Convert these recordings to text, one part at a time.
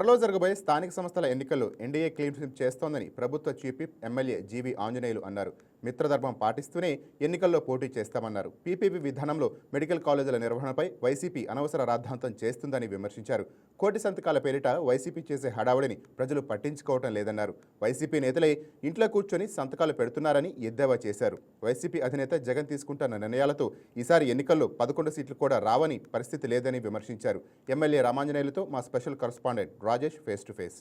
త్వరలో జరగబోయే స్థానిక సంస్థల ఎన్నికల్లో ఎన్డీఏ క్లీన్ స్వీప్ చేస్తోందని ప్రభుత్వ chief whip MLA GV Anjaneyulu అన్నారు. మిత్రధర్మం పాటిస్తూనే ఎన్నికల్లో పోటీ చేస్తామన్నారు. పీపీపీ విధానంలో మెడికల్ కాలేజీల నిర్వహణపై వైసీపీ అనవసర రాద్ధాంతం చేస్తుందని విమర్శించారు. కోటి సంతకాల పేరిట వైసీపీ చేసే హడావుడిని ప్రజలు పట్టించుకోవటం లేదన్నారు. వైసీపీ నేతలే ఇంట్లో కూర్చొని సంతకాలు పెడుతున్నారని ఎద్దేవా చేశారు. వైసీపీ అధినేత జగన్ తీసుకుంటున్న నిర్ణయాలతో ఈసారి ఎన్నికల్లో 11 సీట్లు కూడా రావని పరిస్థితి లేదని విమర్శించారు. ఎమ్మెల్యే రామాంజనేయులతో మా special correspondent Rajesh face to face.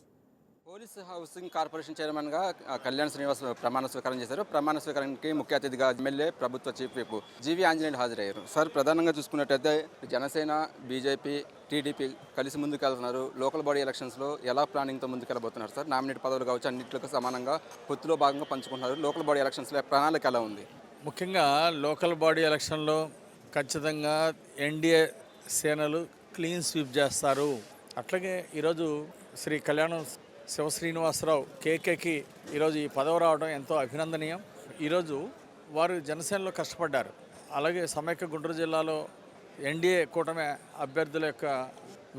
Police housing corporation చైర్మన్గా కళ్యాణ్ శ్రీనివాస్ ప్రమాణ స్వీకారం చేశారు. ప్రమాణ స్వీకారానికి ముఖ్య అతిథిగా ఎమ్మెల్యే ప్రభుత్వ చీఫ్ విప్ జీవి ఆంజనేయులు హాజరయ్యారు. సార్, ప్రధానంగా చూసుకున్నట్టయితే జనసేన, బీజేపీ, టీడీపీ కలిసి ముందుకెళ్తున్నారు. లోకల్ బాడీ ఎలక్షన్స్లో ఎలా ప్లానింగ్తో ముందుకెళ్ళబోతున్నారు సార్? నామినేట్ పదవులు కావచ్చు, అన్నింటికి సమానంగా పొత్తులో భాగంగా పంచుకుంటున్నారు. లోకల్ బాడీ ఎలక్షన్స్లో ప్రణాళిక ఎలా ఉంది? ముఖ్యంగా లోకల్ బాడీ ఎలక్షన్లో ఖచ్చితంగా ఎన్డీఏ సేనలు క్లీన్ స్వీప్ చేస్తారు. అట్లాగే ఈరోజు శ్రీ కళ్యాణం శివశ్రీనివాసరావు కేకేకి ఈరోజు ఈ పదవి రావడం ఎంతో అభినందనీయం. ఈరోజు వారు జనసేనలో కష్టపడ్డారు. అలాగే సమైక్య గుంటూరు జిల్లాలో ఎన్డీఏ కూటమి అభ్యర్థుల యొక్క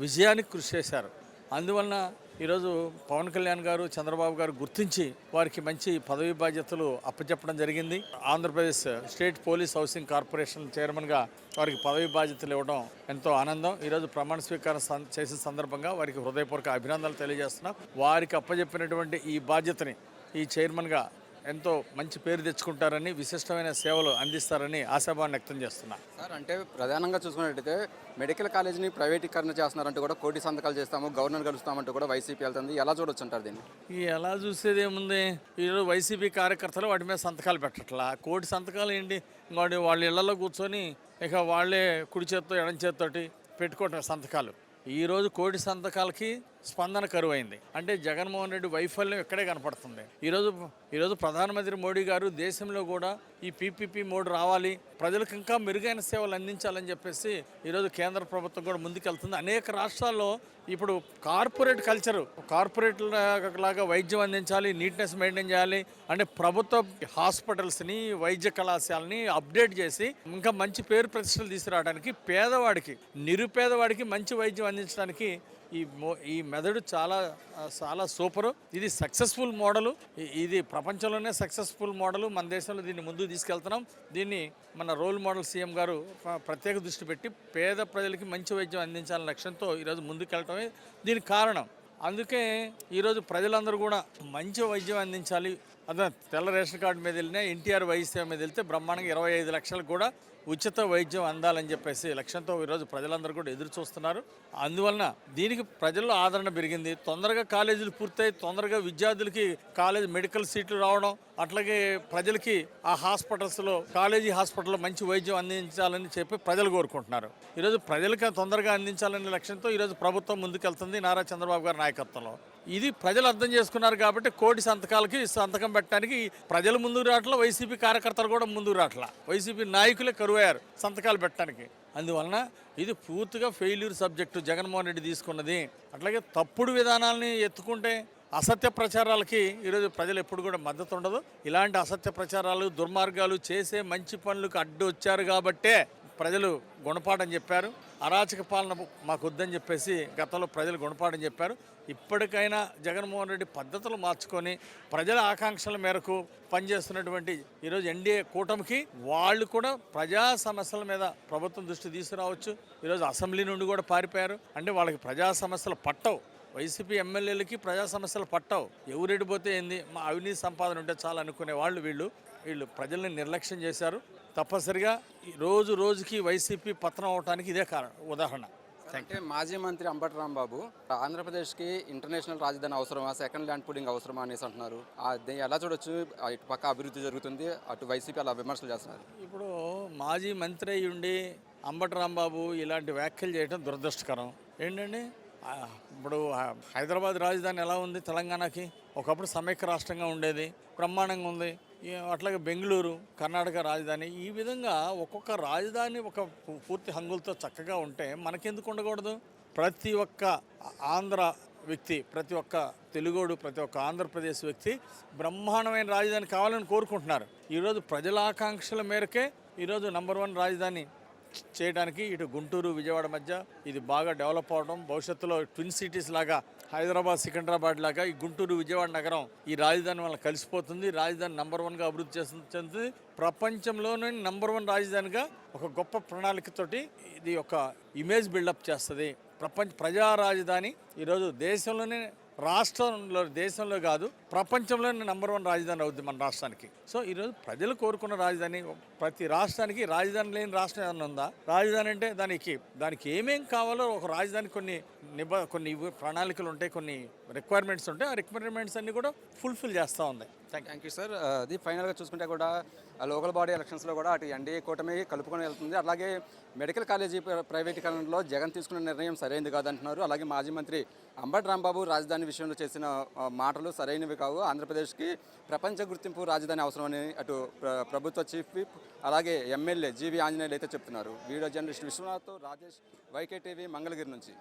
విజయానికి కృషి చేశారు. అందువలన ఈరోజు పవన్ కళ్యాణ్ గారు, చంద్రబాబు గారు గుర్తించి వారికి మంచి పదవి బాధ్యతలు అప్పచెప్పడం జరిగింది. Andhra Pradesh state police housing corporation చైర్మన్గా వారికి పదవి బాధ్యతలు ఇవ్వడం ఎంతో ఆనందం. ఈరోజు ప్రమాణ స్వీకారం చేసిన సందర్భంగా వారికి హృదయపూర్వక అభినందనలు తెలియజేస్తున్నాం. వారికి అప్పచెప్పినటువంటి ఈ బాధ్యతని ఈ చైర్మన్గా ఎంతో మంచి పేరు తెచ్చుకుంటారని, విశిష్టమైన సేవలు అందిస్తారని ఆశాభావం వ్యక్తం చేస్తున్నారు. సార్, అంటే ప్రధానంగా చూసుకున్నట్టయితే మెడికల్ కాలేజీని ప్రైవేటీకరణ చేస్తున్నారంటూ కూడా కోటి సంతకాలు చేస్తాము, గవర్నర్ కలుస్తామంటూ కూడా వైసీపీ వెళ్తుంది. ఎలా చూడొచ్చు అంటారు దీన్ని? ఎలా చూసేది ఏముంది? ఈరోజు వైసీపీ కార్యకర్తలు వాటి మీద సంతకాలు పెట్టట్లా. కోటి సంతకాలు ఏంటి? ఇంకోటి వాళ్ళ ఇళ్లలో కూర్చొని ఇక వాళ్ళే కుడి చేత్తో ఎడం చేత్తోటి పెట్టుకోవటం సంతకాలు. ఈరోజు కోటి సంతకాలకి స్పందన కరువైంది. అంటే జగన్మోహన్ రెడ్డి వైఫల్యం ఇక్కడే కనపడుతుంది. ఈరోజు ప్రధానమంత్రి మోడీ గారు దేశంలో కూడా ఈ పీపీపీ మోడ్ రావాలి, ప్రజలకు ఇంకా మెరుగైన సేవలు అందించాలని చెప్పేసి ఈరోజు కేంద్ర ప్రభుత్వం కూడా ముందుకెళ్తుంది. అనేక రాష్ట్రాల్లో ఇప్పుడు కార్పొరేట్ కల్చరు, కార్పొరేట్ లాగా వైద్యం అందించాలి, నీట్నెస్ మెయింటైన్ చేయాలి అంటే ప్రభుత్వ హాస్పిటల్స్ని, వైద్య కళాశాలని అప్డేట్ చేసి ఇంకా మంచి పేరు ప్రతిష్టలు తీసుకురావడానికి, పేదవాడికి, నిరుపేదవాడికి మంచి వైద్యం అందించడానికి ఈ మెథడ్ చాలా సూపరు. ఇది సక్సెస్ఫుల్ మోడలు. ఇది ప్రపంచంలోనే సక్సెస్ఫుల్ మోడలు. మన దేశంలో దీన్ని ముందుకు తీసుకెళ్తున్నాం. దీన్ని మన రోల్ మోడల్ సీఎం గారు ప్రత్యేక దృష్టి పెట్టి పేద ప్రజలకి మంచి వైద్యం అందించాలనే లక్ష్యంతో ఈరోజు ముందుకెళ్ళటమే దీనికి కారణం. అందుకే ఈరోజు ప్రజలందరూ కూడా మంచి వైద్యం అందించాలి. అదే తెల్ల రేషన్ కార్డు మీద వెళ్ళినా, ఎన్టీఆర్ వైద్యం మీద వెళ్తే బ్రహ్మాండంగా 25 లక్షలకు కూడా ఉచిత వైద్యం అందాలని చెప్పేసి లక్ష్యంతో ఈరోజు ప్రజలందరూ కూడా ఎదురు చూస్తున్నారు. అందువలన దీనికి ప్రజల్లో ఆదరణ పెరిగింది. తొందరగా కాలేజీలు పూర్తయి తొందరగా విద్యార్థులకి మెడికల్ సీట్లు రావడం, అట్లాగే ప్రజలకి ఆ హాస్పిటల్స్లో, కాలేజీ హాస్పిటల్లో మంచి వైద్యం అందించాలని చెప్పి ప్రజలు కోరుకుంటున్నారు. ఈరోజు ప్రజలకి తొందరగా అందించాలనే లక్ష్యంతో ఈరోజు ప్రభుత్వం ముందుకెళ్తుంది నారా చంద్రబాబు గారి నాయకత్వంలో. ఇది ప్రజలు అర్థం చేసుకున్నారు కాబట్టి కోటి సంతకాలకి సంతకం పెట్టడానికి ప్రజలు ముందుకు రావట్లా, వైసీపీ కార్యకర్తలు కూడా ముందుకు రావట్లా. వైసీపీ నాయకులే కరువయ్యారు సంతకాలు పెట్టడానికి. అందువలన ఇది పూర్తిగా ఫెయిల్యూర్ సబ్జెక్టు జగన్మోహన్ రెడ్డి తీసుకున్నది. అట్లాగే తప్పుడు విధానాలని ఎత్తుకుంటే అసత్య ప్రచారాలకి ఈరోజు ప్రజలు ఎప్పుడు కూడా మద్దతు ఉండదు. ఇలాంటి అసత్య ప్రచారాలు, దుర్మార్గాలు చేసే మంచి పనులకు అడ్డు వచ్చారు కాబట్టే ప్రజలు గుణపాఠం చెప్పారు. అరాచక పాలన మాకు వద్దని చెప్పేసి గతంలో ప్రజలు గుణపాఠం చెప్పారు. ఇప్పటికైనా జగన్మోహన్ రెడ్డి పద్ధతులు మార్చుకొని ప్రజల ఆకాంక్షల మేరకు పనిచేస్తున్నటువంటి ఈరోజు ఎన్డీఏ కూటమికి వాళ్ళు కూడా ప్రజా సమస్యల మీద ప్రభుత్వం దృష్టి తీసుకురావచ్చు. ఈరోజు అసెంబ్లీ నుండి కూడా పారిపోయారు. అంటే వాళ్ళకి ప్రజా సమస్యలు పట్టవు. వైసీపీ ఎమ్మెల్యేలకి ప్రజా సమస్యలు పట్టవు. ఎవరెడిపోతే ఏంది, మా అవినీతి సంపాదన ఉంటే చాలా అనుకునే వీళ్ళు ప్రజల్ని నిర్లక్ష్యం చేశారు. తప్పనిసరిగా రోజుకి వైసీపీ పతనం అవడానికి ఇదే ఉదాహరణ. అంటే మాజీ మంత్రి అంబటి రాంబాబు ఆంధ్రప్రదేశ్కి ఇంటర్నేషనల్ రాజధాని అవసరమా, సెకండ్ ల్యాండ్ పూలింగ్ అవసరమా అనేసి అంటున్నారు. ఎలా చూడొచ్చు? ఇటు పక్క అభివృద్ధి జరుగుతుంది, అటు వైసీపీ అలా విమర్శలు చేస్తున్నారు. ఇప్పుడు మాజీ మంత్రి అయి ఉండి అంబటి రాంబాబు ఇలాంటి వ్యాఖ్యలు చేయడం దురదృష్టకరం. ఏంటండి, ఇప్పుడు హైదరాబాద్ రాజధాని ఎలా ఉంది తెలంగాణకి? ఒకప్పుడు సమైక్య రాష్ట్రంగా ఉండేది, బ్రహ్మాండంగా ఉంది. అట్లాగే బెంగళూరు కర్ణాటక రాజధాని. ఈ విధంగా ఒక్కొక్క రాజధాని ఒక పూర్తి హంగులతో చక్కగా ఉంటే మనకెందుకు ఉండకూడదు? ప్రతి ఒక్క ఆంధ్ర వ్యక్తి, ప్రతి ఒక్క తెలుగోడు, ప్రతి ఒక్క ఆంధ్రప్రదేశ్ వ్యక్తి బ్రహ్మాండమైన రాజధాని కావాలని కోరుకుంటున్నారు. ఈరోజు ప్రజల ఆకాంక్షల మేరకే ఈరోజు నంబర్ 1 రాజధాని చేయడానికి ఇటు గుంటూరు, విజయవాడ మధ్య ఇది బాగా డెవలప్ అవడం, భవిష్యత్తులో ట్విన్ సిటీస్ లాగా హైదరాబాద్ సికింద్రాబాద్ లాగా ఈ గుంటూరు విజయవాడ నగరం ఈ రాజధాని వల్ల కలిసిపోతుంది. రాజధాని నంబర్ 1గా అభివృద్ధి చెందుతుంది. ప్రపంచంలోనే నంబర్ 1 రాజధానిగా ఒక గొప్ప ప్రణాళికతోటి ఇది ఒక ఇమేజ్ బిల్డప్ చేస్తుంది. ప్రజా రాజధాని ఈరోజు దేశంలోనే దేశంలో కాదు ప్రపంచంలోనే నంబర్ 1 రాజధాని అవుతుంది మన రాష్ట్రానికి. సో ఈరోజు ప్రజలు కోరుకున్న రాజధాని, ప్రతి రాష్ట్రానికి రాజధాని లేని రాష్ట్రం ఏమైనా ఉందా? రాజధాని అంటే దానికి ఏమేం కావాలో ఒక రాజధాని కొన్ని ప్రణాళికలు ఉంటాయి, కొన్ని రిక్వైర్మెంట్స్ ఉంటాయి. ఆ రిక్వైర్మెంట్స్ అన్ని కూడా ఫుల్ఫిల్ చేస్తూ ఉంది. Thank you sir. అది ఫైనల్గా చూసుకుంటే కూడా లోకల్ బాడీ ఎలక్షన్స్లో కూడా అటు ఎన్డీఏ కూటమి కలుపుకొని వెళ్తుంది. అలాగే మెడికల్ కాలేజీ ప్రైవేటీకరణలో జగన్ తీసుకున్న నిర్ణయం సరైనది కాదంటున్నారు. అలాగే మాజీ మంత్రి అంబటి రాంబాబు రాజధాని విషయంలో చేసిన మాటలు సరైనవి కావు, ఆంధ్రప్రదేశ్కి ప్రపంచ గుర్తింపు రాజధాని అవసరమని అటు ప్రభుత్వ చీఫ్ విప్ అలాగే ఎమ్మెల్యే జీవి ఆంజనేయులు అయితే చెప్తున్నారు. వీడియో జర్నలిస్ట్ విశ్వనాథ్తో రాజేష్, వైకే టీవీ, మంగళగిరి నుంచి.